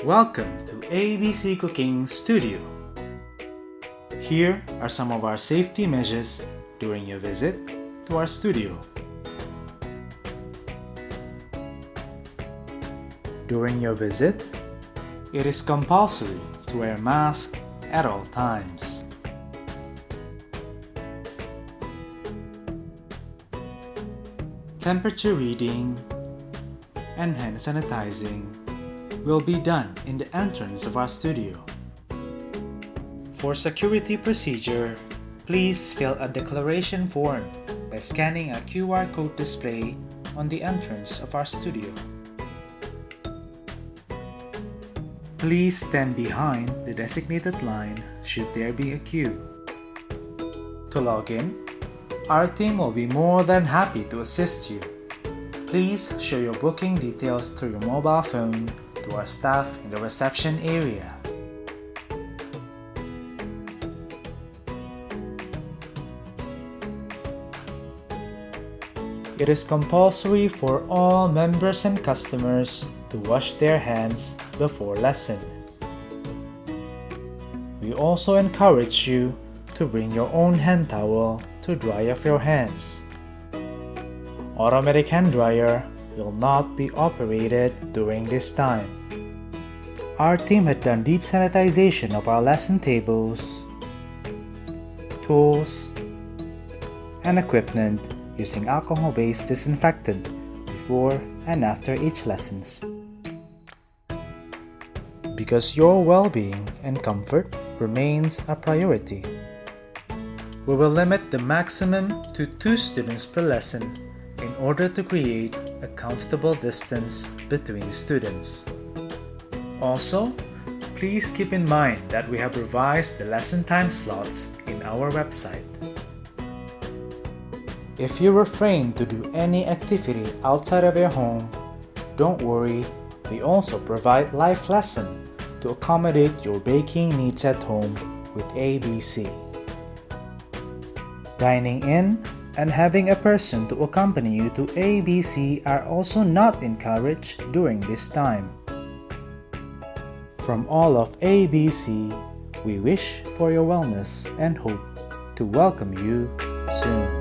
Welcome to ABC Cooking Studio. Here are some of our safety measures during your visit to our studio. During your visit, it is compulsory to wear a mask at all times. Temperature reading and hand sanitizing will be done in the entrance of our studio. For security procedure, please fill a declaration form by scanning a QR code display on the entrance of our studio. Please stand behind the designated line should there be a queue. To log in, our team will be more than happy to assist you. Please show your booking details through your mobile phone to our staff in the reception area. It is compulsory for all members and customers to wash their hands before lesson. We also encourage you to bring your own hand towel to dry off your hands. Automatic hand dryer will not be operated during this time. Our team had done deep sanitization of our lesson tables, tools, and equipment using alcohol-based disinfectant before and after each lessons. Because your well-being and comfort remains a priority, we will limit the maximum to 2 students per lesson in order to create a comfortable distance between students. Also, please keep in mind that we have revised the lesson time slots in our website. If you refrain to do any activity outside of your home, don't worry, we also provide live lesson to accommodate your baking needs at home with ABC. Dining in and having a person to accompany you to ABC are also not encouraged during this time. From all of ABC, we wish for your wellness and hope to welcome you soon.